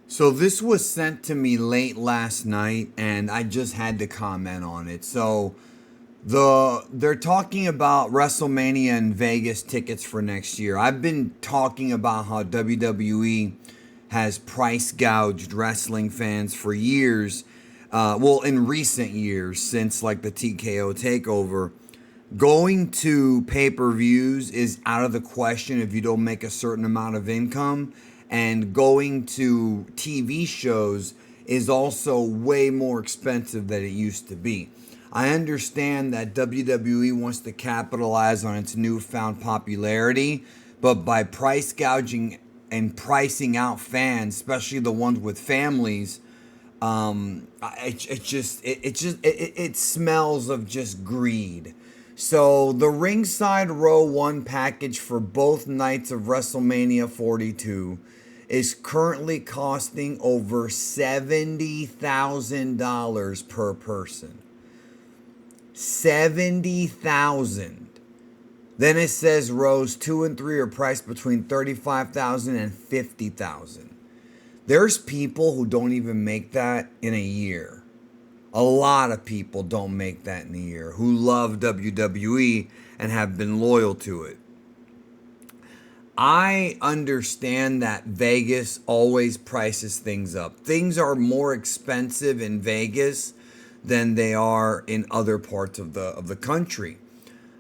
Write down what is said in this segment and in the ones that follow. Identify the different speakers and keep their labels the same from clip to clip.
Speaker 1: So this was sent to me late last night, and I just had to comment on it. So they're talking about WrestleMania in Vegas tickets for next year. I've been talking about how WWE has price gouged wrestling fans for years. Well, in recent years, since like the TKO takeover, going to pay-per-views is out of the question if you don't make a certain amount of income, and going to TV shows is also way more expensive than it used to be. I understand that WWE wants to capitalize on its newfound popularity, but by price gouging and pricing out fans, especially the ones with families, it smells of just greed. So the ringside row one package for both nights of WrestleMania 42 is currently costing over $70,000 per person. 70,000. Then it says rows 2 and 3 are priced between 35,000 and 50,000. There's people who don't even make that in a year. A lot of people don't make that in a year who love WWE and have been loyal to it. I understand that Vegas always prices things up. Things are more expensive in Vegas than they are in other parts of the country.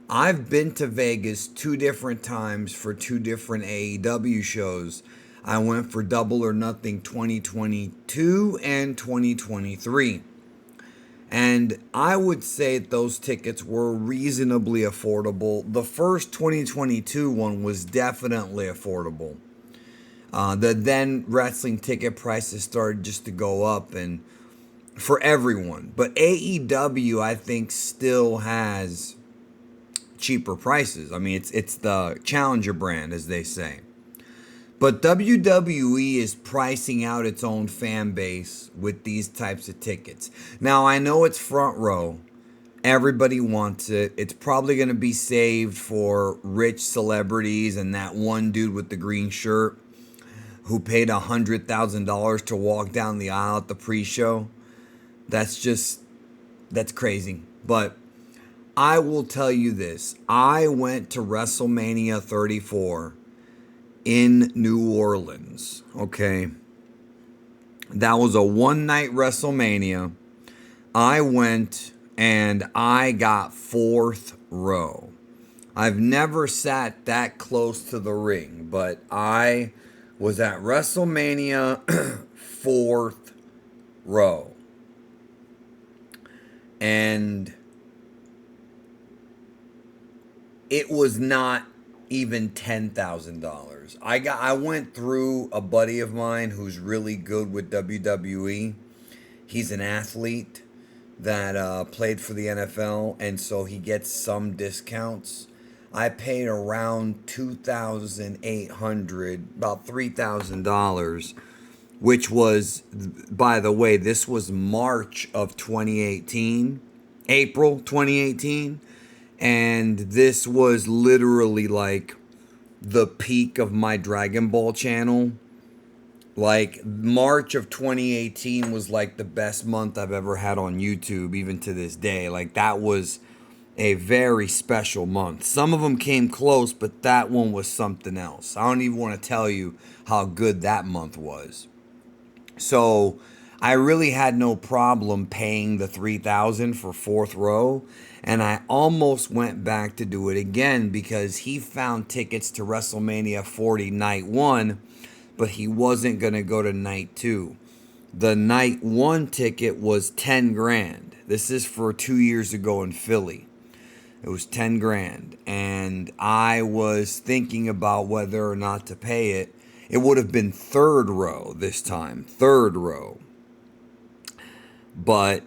Speaker 1: I've been to Vegas 2 different times for 2 different AEW shows. I went for Double or Nothing 2022 and 2023. And I would say those tickets were reasonably affordable. The first 2022 one was definitely affordable. The then wrestling ticket prices started just to go up and for everyone. But AEW, I think, still has cheaper prices. I mean, it's the challenger brand, as they say. But WWE is pricing out its own fan base with these types of tickets. Now, I know it's front row. Everybody wants it. It's probably going to be saved for rich celebrities and that one dude with the green shirt who paid $100,000 to walk down the aisle at the pre-show. That's crazy. But I will tell you this. I went to WrestleMania 34 in New Orleans, okay? That was a one-night WrestleMania. I went and I got fourth row. I've never sat that close to the ring, but I was at WrestleMania fourth row. And it was not even $10,000. I went through a buddy of mine who's really good with WWE. He's an athlete that played for the NFL, and so he gets some discounts. I paid around $2,800, about $3,000, which was, by the way, this was March of 2018, April 2018. And this was literally like the peak of my Dragon Ball channel. Like March of 2018 was like the best month I've ever had on YouTube, even to this day. Like that was a very special month. Some of them came close, but that one was something else. I don't even want to tell you how good that month was. So I really had no problem paying the $3,000 for fourth row, and I almost went back to do it again because he found tickets to WrestleMania 40 night 1, but he wasn't going to go to night 2. The night 1 ticket was 10 grand. This is for 2 years ago in Philly. It was 10 grand, and I was thinking about whether or not to pay it. It would have been third row this time, third row. But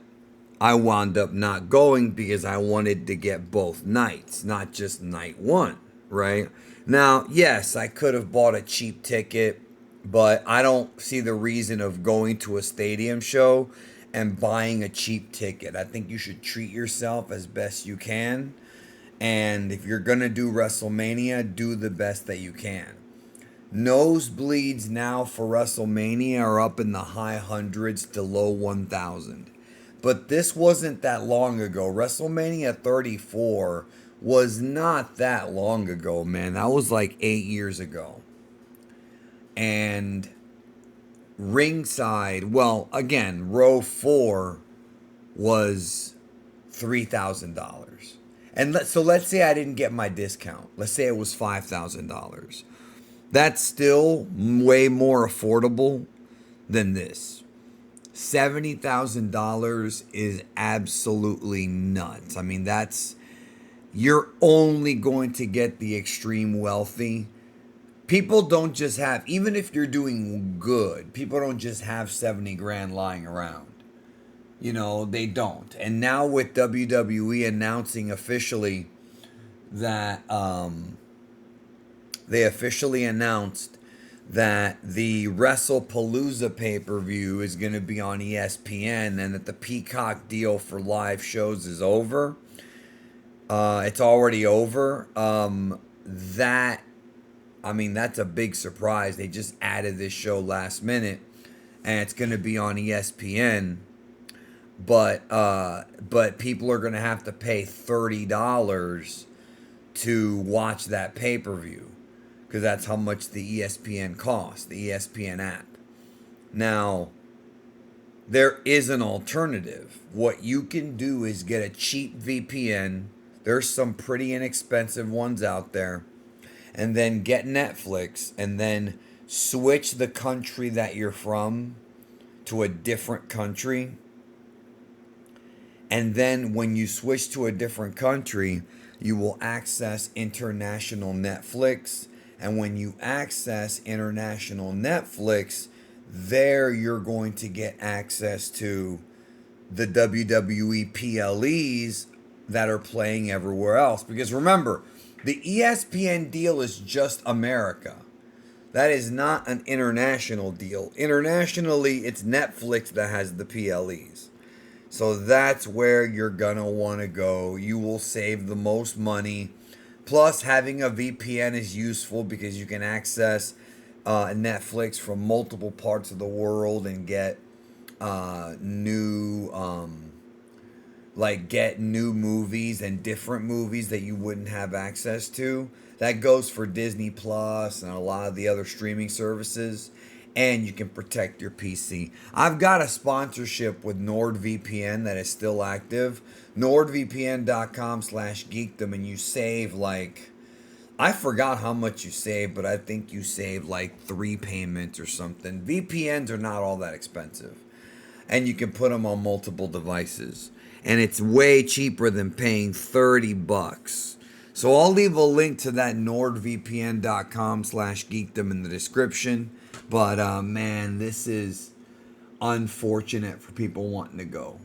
Speaker 1: I wound up not going because I wanted to get both nights, not just night 1, right? Now, yes, I could have bought a cheap ticket, but I don't see the reason of going to a stadium show and buying a cheap ticket. I think you should treat yourself as best you can. And if you're going to do WrestleMania, do the best that you can. Nosebleeds now for WrestleMania are up in the high hundreds to low 1,000. But this wasn't that long ago. WrestleMania 34 was not that long ago, man. That was like 8 years ago. And ringside, well, again, row four was $3,000. And so let's say I didn't get my discount. Let's say it was $5,000. That's still way more affordable than this. $70,000 is absolutely nuts. I mean, you're only going to get the extreme wealthy. People don't just have, even if you're doing good, people don't just have 70 grand lying around. They don't. And now with WWE announcing officially that they officially announced that the WrestlePalooza pay-per-view is going to be on ESPN and that the Peacock deal for live shows is over. It's already over. That's a big surprise. They just added this show last minute, and it's going to be on ESPN. But people are going to have to pay $30 to watch that pay-per-view, because that's how much the ESPN costs, the ESPN app. Now, there is an alternative. What you can do is get a cheap VPN. There's some pretty inexpensive ones out there. And then get Netflix and then switch the country that you're from to a different country. And then when you switch to a different country, you will access international Netflix. And when you access international Netflix, there you're going to get access to the WWE PLEs that are playing everywhere else. Because remember, the ESPN deal is just America. That is not an international deal. Internationally, it's Netflix that has the PLEs. So that's where you're going to want to go. You will save the most money. Plus, having a VPN is useful because you can access Netflix from multiple parts of the world and get new movies and different movies that you wouldn't have access to. That goes for Disney Plus and a lot of the other streaming services. And you can protect your PC. I've got a sponsorship with NordVPN that is still active. NordVPN.com/geekdom, and you save I forgot how much you save, but I think you save 3 payments or something. VPNs are not all that expensive. And you can put them on multiple devices. And it's way cheaper than paying $30. So I'll leave a link to that NordVPN.com/geekdom in the description. But man, this is unfortunate for people wanting to go.